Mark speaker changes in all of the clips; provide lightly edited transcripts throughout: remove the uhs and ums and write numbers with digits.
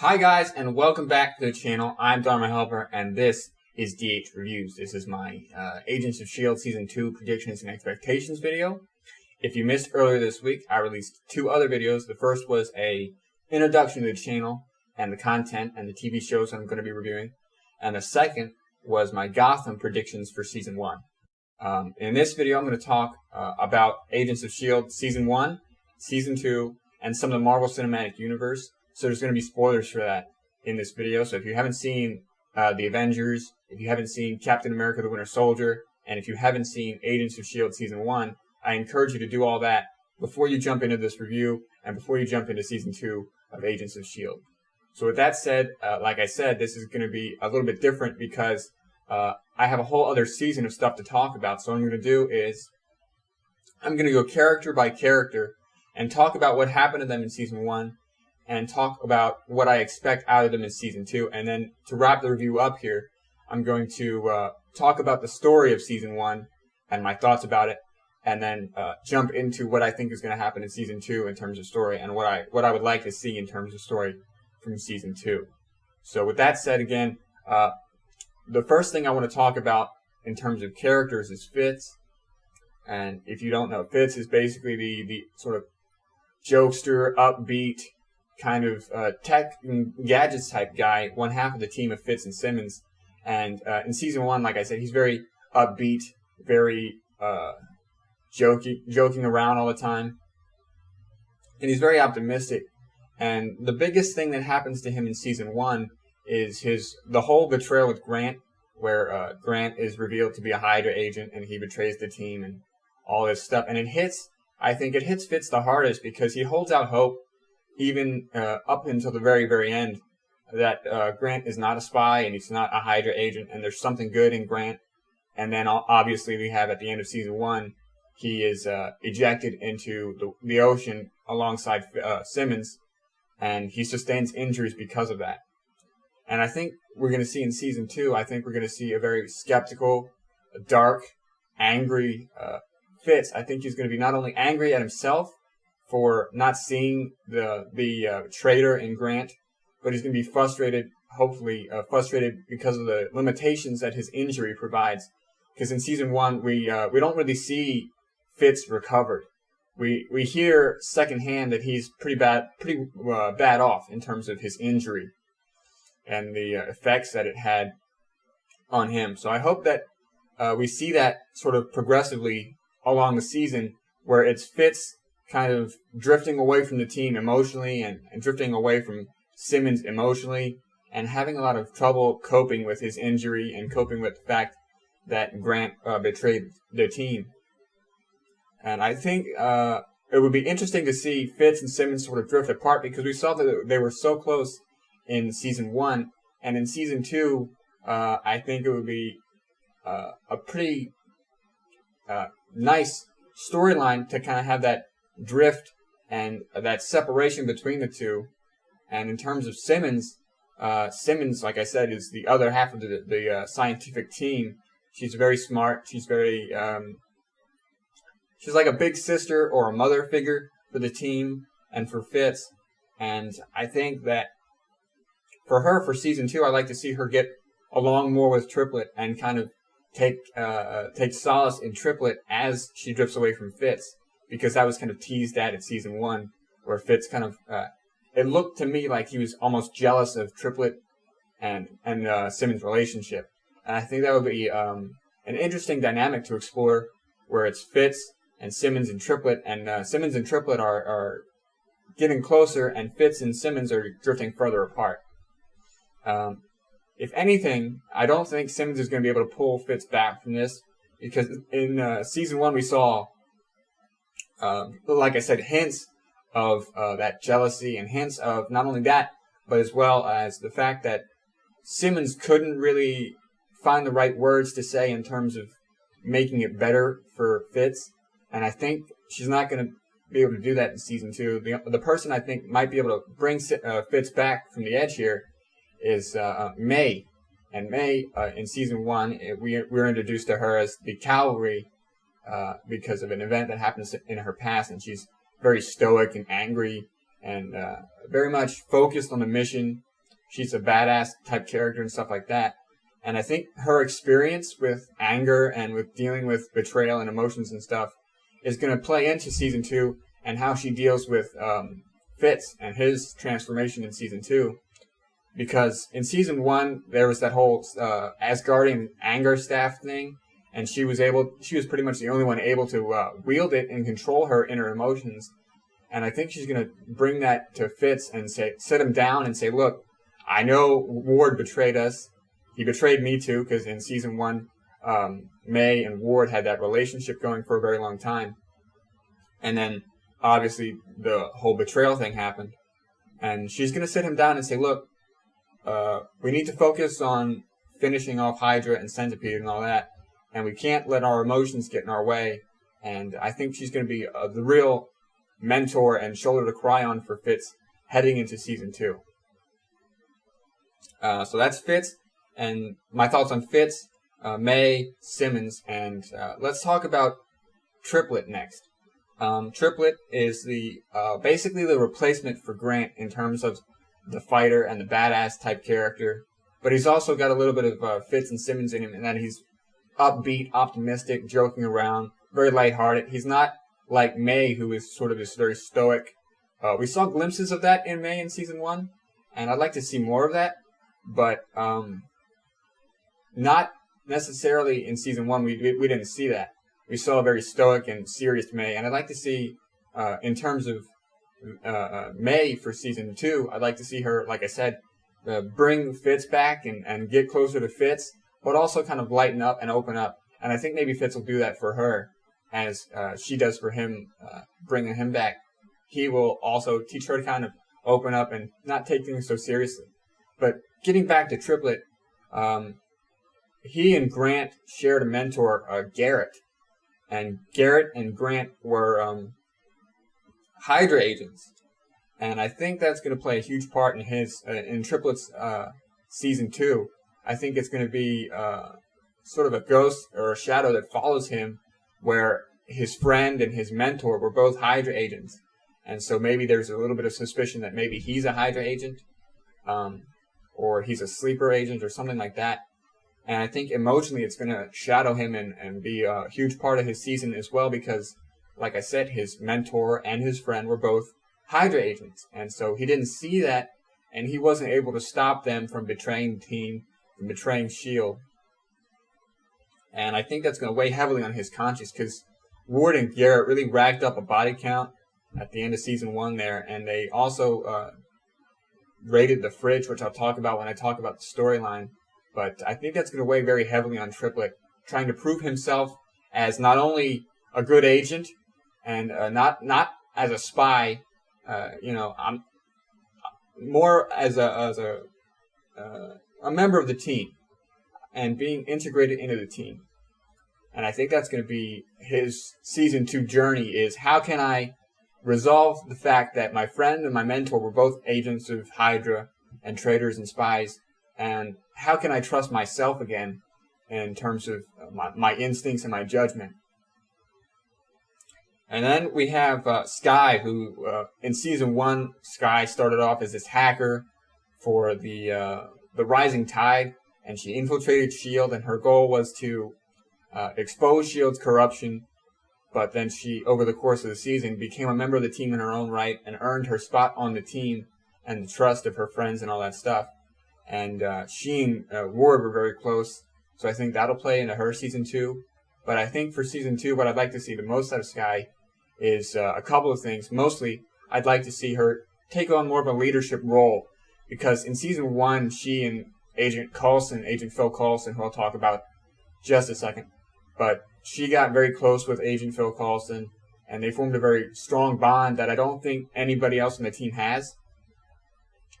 Speaker 1: Hi guys, and welcome back to the channel. I'm Dharma Helper, and this is DH Reviews. This is my Agents of S.H.I.E.L.D. Season 2 Predictions and Expectations video. If you missed earlier this week, I released two other videos. The first was a introduction to the channel and the content and the TV shows I'm going to be reviewing. And the second was my Gotham predictions for Season 1. In this video, I'm going to talk about Agents of S.H.I.E.L.D. Season 1, Season 2, and some of the Marvel Cinematic Universe. So there's going to be spoilers for that in this video. So if you haven't seen The Avengers, if you haven't seen Captain America the Winter Soldier, and if you haven't seen Agents of S.H.I.E.L.D. Season 1, I encourage you to do all that before you jump into this review and before you jump into Season 2 of Agents of S.H.I.E.L.D. So with that said, like I said, this is going to be a little bit different because I have a whole other season of stuff to talk about. So what I'm going to do is I'm going to go character by character and talk about what happened to them in Season 1, and talk about what I expect out of them in Season 2. And then to wrap the review up here, I'm going to talk about the story of Season 1 and my thoughts about it, and then jump into what I think is going to happen in Season 2 in terms of story, and what I would like to see in terms of story from Season 2. So with that said, again, the first thing I want to talk about in terms of characters is Fitz. And if you don't know, Fitz is basically the sort of jokester, upbeat, kind of tech and gadgets type guy, one half of the team of Fitz and Simmons. And in Season 1, like I said, he's very upbeat, very joking around all the time. And he's very optimistic. And the biggest thing that happens to him in Season 1 is the whole betrayal with Grant, where Grant is revealed to be a Hydra agent and he betrays the team and all this stuff. And I think it hits Fitz the hardest because he holds out hope even up until the very, very end, that Grant is not a spy and he's not a Hydra agent, and there's something good in Grant. And then obviously we have at the end of Season 1, he is ejected into the ocean alongside Simmons, and he sustains injuries because of that. And I think we're going to see in Season 2, I think we're going to see a very skeptical, dark, angry Fitz. I think he's going to be not only angry at himself for not seeing the traitor in Grant, but he's going to be frustrated, hopefully frustrated because of the limitations that his injury provides. Because in Season 1, we don't really see Fitz recovered. We hear secondhand that he's pretty bad off in terms of his injury and the effects that it had on him. So I hope that we see that sort of progressively along the season, where it's Fitz kind of drifting away from the team emotionally and drifting away from Simmons emotionally, and having a lot of trouble coping with his injury and coping with the fact that Grant betrayed the team. And I think it would be interesting to see Fitz and Simmons sort of drift apart, because we saw that they were so close in Season 1, and in Season 2, I think it would be a pretty nice storyline to kind of have that drift and that separation between the two. And in terms of Simmons, like I said, is the other half of the scientific team. She's very smart. She's very she's like a big sister or a mother figure for the team and for Fitz. And I think that for her, for Season 2, I'd like to see her get along more with Triplet and kind of take solace in Triplet as she drifts away from Fitz. Because that was kind of teased at in Season 1, where Fitz kind of, it looked to me like he was almost jealous of Triplet and Simmons' relationship. And I think that would be an interesting dynamic to explore, where it's Fitz and Simmons and Triplet, and Simmons and Triplet are getting closer, and Fitz and Simmons are drifting further apart. If anything, I don't think Simmons is going to be able to pull Fitz back from this, because in Season 1 we saw, like I said, hints of that jealousy, and hints of not only that, but as well as the fact that Simmons couldn't really find the right words to say in terms of making it better for Fitz. And I think she's not going to be able to do that in Season 2. The person I think might be able to bring Fitz back from the edge here is May. And May, in Season 1, we're introduced to her as the Cavalry, because of an event that happens in her past, and she's very stoic and angry and very much focused on the mission she's a badass type character and stuff like that. And I think her experience with anger and with dealing with betrayal and emotions and stuff is going to play into season 2 and how she deals with Fitz and his transformation in season 2. Because in season 1, there was that whole Asgardian anger staff thing, and she was pretty much the only one able to wield it and control her inner emotions. And I think she's going to bring that to Fitz and sit him down and say, look, I know Ward betrayed us. He betrayed me too, because in season 1, May and Ward had that relationship going for a very long time. And then, obviously, the whole betrayal thing happened. And she's going to sit him down and say, look, we need to focus on finishing off Hydra and Centipede and all that. And we can't let our emotions get in our way. And I think she's going to be the real mentor and shoulder to cry on for Fitz heading into season 2. So that's Fitz. And my thoughts on Fitz, May, Simmons, and let's talk about Triplet next. Triplet is basically the replacement for Grant in terms of the fighter and the badass type character, but he's also got a little bit of Fitz and Simmons in him, in that he's upbeat, optimistic, joking around, very lighthearted. He's not like May, who is sort of this very stoic. We saw glimpses of that in May in season 1, and I'd like to see more of that, but not necessarily in season 1. We didn't see that. We saw a very stoic and serious May, and I'd like to see, in terms of May for season 2, I'd like to see her, like I said, bring Fitz back and get closer to Fitz, but also kind of lighten up and open up. And I think maybe Fitz will do that for her, as she does for him, bringing him back. He will also teach her to kind of open up and not take things so seriously. But getting back to Triplet, he and Grant shared a mentor, Garrett. And Garrett and Grant were Hydra agents. And I think that's going to play a huge part in Triplet's season 2. I think it's going to be sort of a ghost or a shadow that follows him, where his friend and his mentor were both Hydra agents. And so maybe there's a little bit of suspicion that maybe he's a Hydra agent, or he's a sleeper agent or something like that. And I think emotionally it's going to shadow him and be a huge part of his season as well, because, like I said, his mentor and his friend were both Hydra agents. And so he didn't see that, and he wasn't able to stop them from betraying the team, from betraying S.H.I.E.L.D. And I think that's going to weigh heavily on his conscience, because Ward and Garrett really racked up a body count at the end of season 1 there, and they also raided the fridge, which I'll talk about when I talk about the storyline. But I think that's going to weigh very heavily on Triplet, trying to prove himself as not only a good agent and not as a spy. I'm more as a member of the team and being integrated into the team. And I think that's going to be his season 2 journey, is how can I resolve the fact that my friend and my mentor were both agents of Hydra and traitors and spies, and how can I trust myself again in terms of my instincts and my judgment. And then we have Skye, who in season 1, Skye started off as this hacker for the Rising Tide, and she infiltrated S.H.I.E.L.D., and her goal was to expose S.H.I.E.L.D.'s corruption. But then she, over the course of the season, became a member of the team in her own right and earned her spot on the team and the trust of her friends and all that stuff. And she and Ward were very close, so I think that'll play into her season 2. But I think for season 2, what I'd like to see the most out of Skye is a couple of things. Mostly, I'd like to see her take on more of a leadership role, because in season 1, she and Agent Phil Coulson, who I'll talk about just a second, but she got very close with Agent Phil Coulson, and they formed a very strong bond that I don't think anybody else on the team has.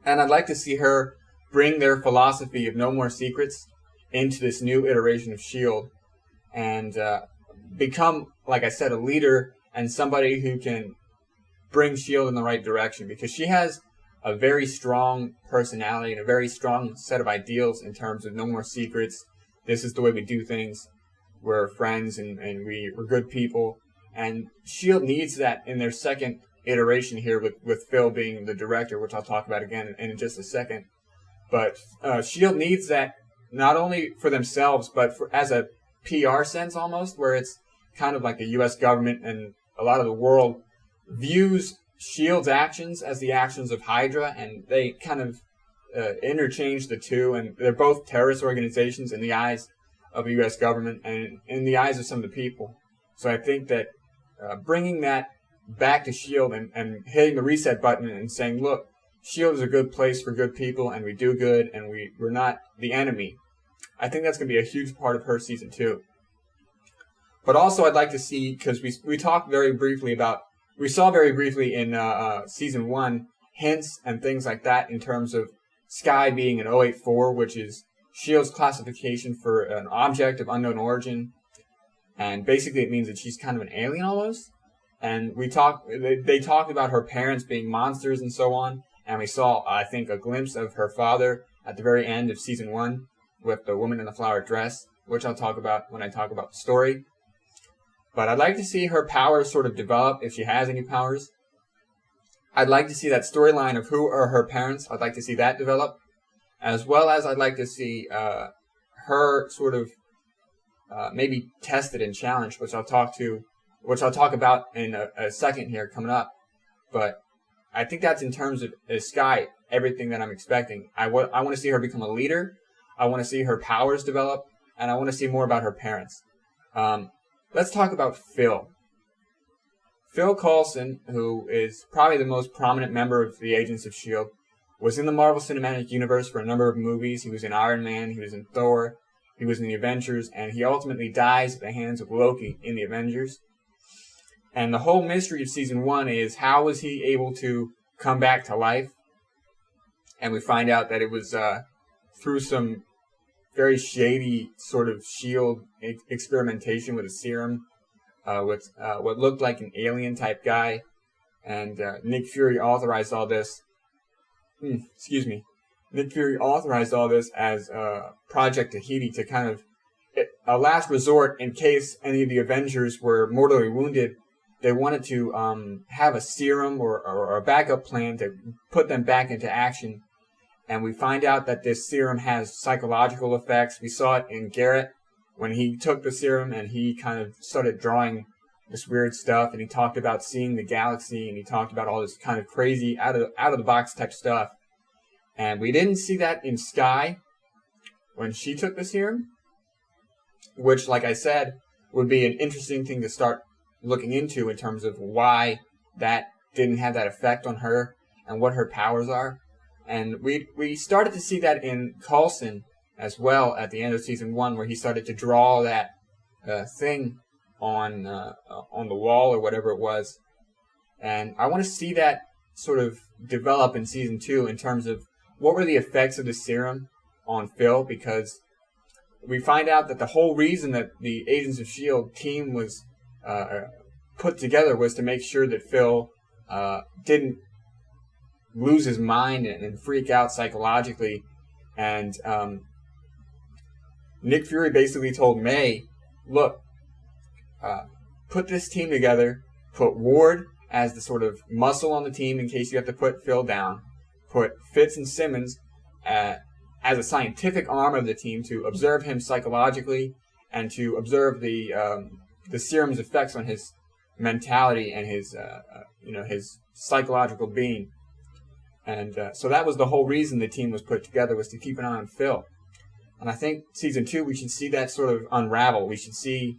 Speaker 1: And I'd like to see her bring their philosophy of no more secrets into this new iteration of S.H.I.E.L.D. and become, like I said, a leader and somebody who can bring S.H.I.E.L.D. in the right direction, because she has a very strong personality and a very strong set of ideals in terms of no more secrets. This is the way we do things. We're friends and we're good people. And S.H.I.E.L.D. needs that in their second iteration here with Phil being the director, which I'll talk about again in just a second. But S.H.I.E.L.D. needs that not only for themselves, but as a PR sense almost, where it's kind of like the U.S. government and a lot of the world views S.H.I.E.L.D.'s actions as the actions of Hydra, and they kind of interchange the two, and they're both terrorist organizations in the eyes of the U.S. government and in the eyes of some of the people. So I think that bringing that back to S.H.I.E.L.D. and hitting the reset button and saying, look, S.H.I.E.L.D. is a good place for good people, and we do good, and we're not the enemy. I think that's going to be a huge part of her season 2. But also I'd like to see, because we talked very briefly about, we saw very briefly in season 1 hints and things like that in terms of S.H.I.E.L.D. being an 084, which is S.H.I.E.L.D.'s classification for an object of unknown origin. And basically it means that she's kind of an alien almost. And they talked about her parents being monsters and so on. And we saw, I think, a glimpse of her father at the very end of season 1 with the woman in the flower dress, which I'll talk about when I talk about the story. But I'd like to see her powers sort of develop, if she has any powers. I'd like to see that storyline of who are her parents. I'd like to see that develop. As well as I'd like to see her sort of maybe tested and challenged, which I'll talk about in a second here coming up. But I think that's in terms of S.H.I.E.L.D., everything that I'm expecting. I want to see her become a leader. I want to see her powers develop, and I want to see more about her parents. Let's talk about Phil. Phil Coulson, who is probably the most prominent member of the Agents of S.H.I.E.L.D., was in the Marvel Cinematic Universe for a number of movies. He was in Iron Man, he was in Thor, he was in the Avengers, and he ultimately dies at the hands of Loki in the Avengers. And the whole mystery of season 1 is how was he able to come back to life? And we find out that it was through some very shady sort of S.H.I.E.L.D. experimentation with a serum, with what looked like an alien type guy. And Nick Fury authorized all this. Nick Fury authorized all this as Project Tahiti to kind of a last resort in case any of the Avengers were mortally wounded. They wanted to have a serum or a backup plan to put them back into action. And we find out that this serum has psychological effects. We saw it in Garrett when he took the serum and he kind of started drawing this weird stuff. And he talked about seeing the galaxy, and he talked about all this kind of crazy out of the box type stuff. And we didn't see that in S.H.I.E.L.D. when she took the serum, which, like I said, would be an interesting thing to start looking into in terms of why that didn't have that effect on her and what her powers are. And we started to see that in Coulson as well at the end of season 1, where he started to draw that thing on the wall or whatever it was. And I want to see that sort of develop in season 2 in terms of what were the effects of the serum on Phil, because we find out that the whole reason that the Agents of S.H.I.E.L.D. team was put together was to make sure that Phil didn't lose his mind and freak out psychologically. And Nick Fury basically told May, look, put this team together, put Ward as the sort of muscle on the team in case you have to put Phil down, put Fitz and Simmons as a scientific arm of the team to observe him psychologically and to observe the serum's effects on his mentality and his psychological being. And so that was the whole reason the team was put together, was to keep an eye on Phil. And I think season 2, we should see that sort of unravel. We should see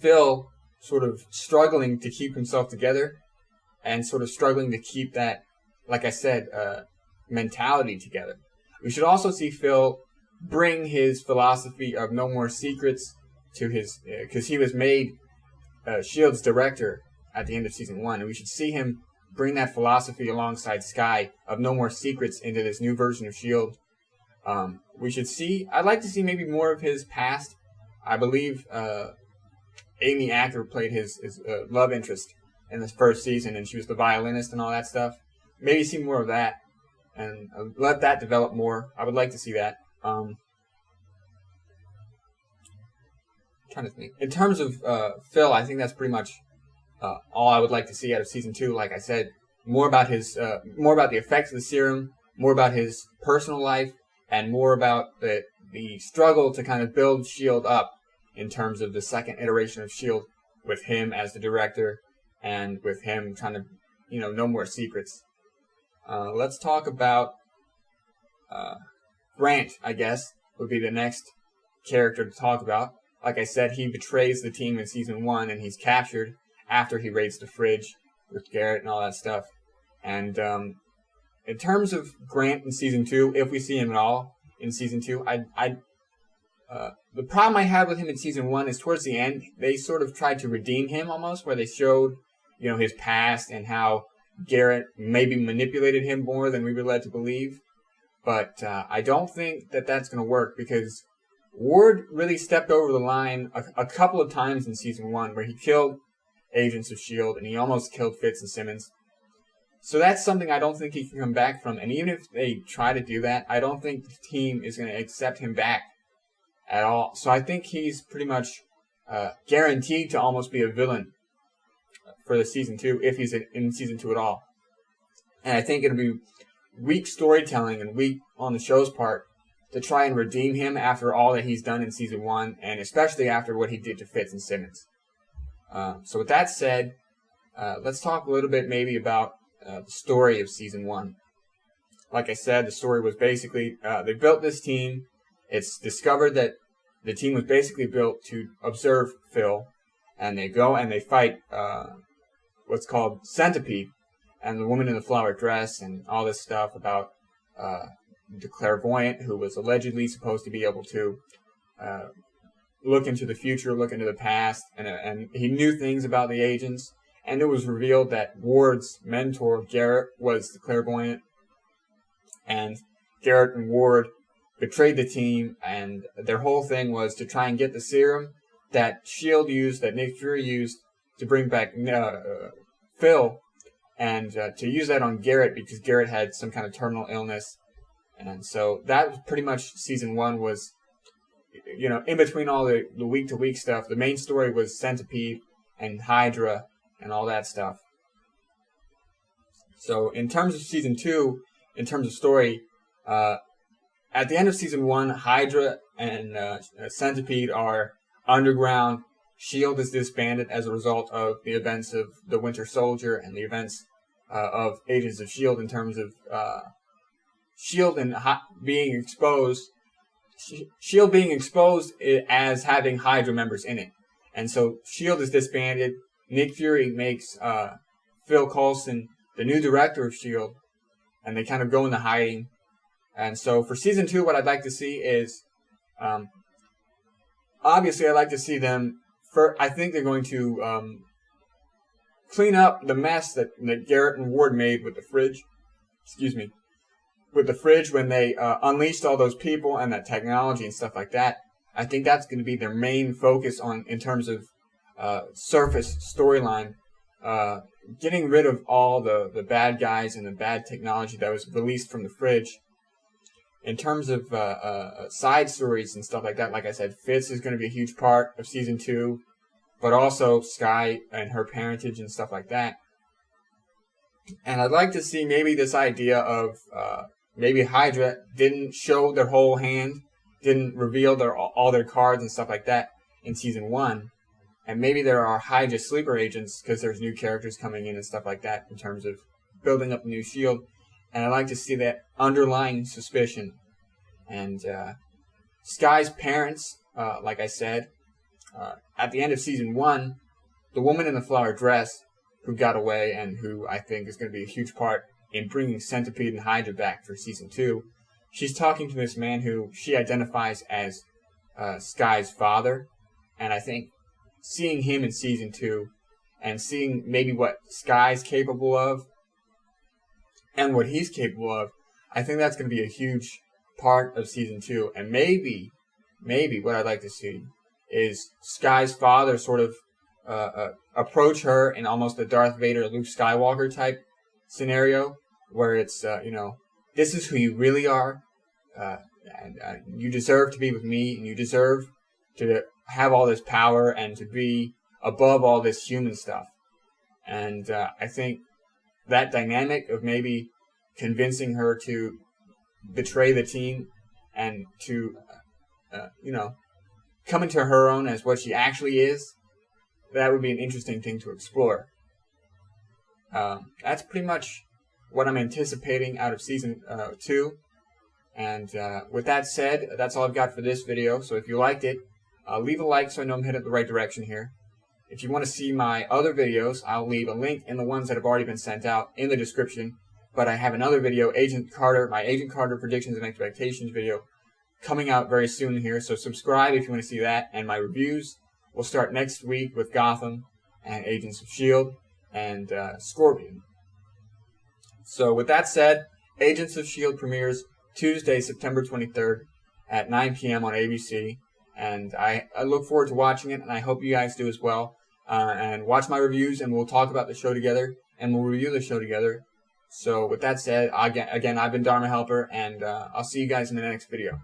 Speaker 1: Phil sort of struggling to keep himself together and sort of struggling to keep that, like I said, mentality together. We should also see Phil bring his philosophy of no more secrets to his, because he was made S.H.I.E.L.D.'s director at the end of season 1, and we should see him bring that philosophy alongside S.H.I.E.L.D. of no more secrets into this new version of S.H.I.E.L.D. I'd like to see maybe more of his past. I believe Amy Acker played his love interest in this first season, and she was the violinist and all that stuff. Maybe see more of that and let that develop more. I would like to see that. Trying to think. In terms of Phil, I think that's pretty much all I would like to see out of season 2. Like I said, more about the effects of the serum, more about his personal life and more about the struggle to kind of build S.H.I.E.L.D. up in terms of the second iteration of S.H.I.E.L.D. with him as the director and with him kind of, no more secrets. Let's talk about Grant, I guess, would be the next character to talk about. Like I said, he betrays the team in season 1, and he's captured after he raids the fridge with Garrett and all that stuff. And in terms of Grant in season 2, if we see him at all in season 2, the problem I had with him in season 1 is towards the end, they sort of tried to redeem him almost, where they showed, his past and how Garrett maybe manipulated him more than we were led to believe. But I don't think that that's going to work, because Ward really stepped over the line a couple of times in season 1, where he killed agents of S.H.I.E.L.D. and he almost killed Fitz and Simmons. So that's something I don't think he can come back from. And even if they try to do that, I don't think the team is going to accept him back at all. So I think he's pretty much guaranteed to almost be a villain for the season 2, if he's in season 2 at all. And I think it'll be weak storytelling and weak on the show's part to try and redeem him after all that he's done in season 1, and especially after what he did to Fitz and Simmons. So with that said, let's talk a little bit maybe about the story of season 1. Like I said, the story was basically, they built this team. It's discovered that the team was basically built to observe Phil, and they go and they fight what's called Centipede, and the woman in the flower dress, and all this stuff about the clairvoyant who was allegedly supposed to be able to look into the future, look into the past, and he knew things about the agents. And it was revealed that Ward's mentor, Garrett, was the clairvoyant. And Garrett and Ward betrayed the team, and their whole thing was to try and get the serum that S.H.I.E.L.D. used, that Nick Fury used, to bring back Phil, and to use that on Garrett because Garrett had some kind of terminal illness. And so that was pretty much season 1 was, in between all the week-to-week stuff, the main story was Centipede and Hydra and all that stuff. So in terms of season 2, in terms of story, at the end of season 1, Hydra and Centipede are underground. S.H.I.E.L.D. is disbanded as a result of the events of the Winter Soldier and the events of Agents of S.H.I.E.L.D. in terms of S.H.I.E.L.D. and being exposed. S.H.I.E.L.D. being exposed as having Hydra members in it. And so S.H.I.E.L.D. is disbanded. Nick Fury makes Phil Coulson the new director of S.H.I.E.L.D. and they kind of go into hiding. And so for season 2, what I'd like to see is, obviously I'd like to see them, I think they're going to clean up the mess that Garrett and Ward made with the fridge. With the fridge when they unleashed all those people and that technology and stuff like that. I think that's going to be their main focus in terms of surface storyline. Getting rid of all the bad guys and the bad technology that was released from the fridge. In terms of side stories and stuff like that, like I said, Fitz is going to be a huge part of season 2, but also S.H.I.E.L.D. and her parentage and stuff like that. And I'd like to see maybe this idea of maybe Hydra didn't show their whole hand, didn't reveal all their cards and stuff like that in season 1. And maybe there are Hydra sleeper agents because there's new characters coming in and stuff like that in terms of building up the new S.H.I.E.L.D. And I'd like to see that underlying suspicion. And Skye's parents, like I said, at the end of season 1, the woman in the flower dress who got away and who I think is going to be a huge part in bringing Centipede and Hydra back for season 2, she's talking to this man who she identifies as Skye's father. And I think seeing him in season 2 and seeing maybe what Skye's capable of and what he's capable of, I think that's going to be a huge part of season 2. And maybe what I'd like to see is Skye's father sort of approach her in almost a Darth Vader, Luke Skywalker type scenario, where it's, this is who you really are, and you deserve to be with me, and you deserve to have all this power and to be above all this human stuff. And I think that dynamic of maybe convincing her to betray the team and to, come into her own as what she actually is, that would be an interesting thing to explore. That's pretty much what I'm anticipating out of Season 2. And with that said, that's all I've got for this video. So if you liked it, leave a like so I know I'm headed the right direction here. If you want to see my other videos, I'll leave a link in the ones that have already been sent out in the description. But I have another video, my Agent Carter Predictions and Expectations video, coming out very soon here. So subscribe if you want to see that. And my reviews will start next week with Gotham and Agents of S.H.I.E.L.D. and Scorpion. So with that said, Agents of S.H.I.E.L.D. premieres Tuesday, September 23rd at 9 p.m. on ABC. And I look forward to watching it, and I hope you guys do as well. And watch my reviews, and we'll talk about the show together, and we'll review the show together. So with that said, again, I've been Dharma Helper, and I'll see you guys in the next video.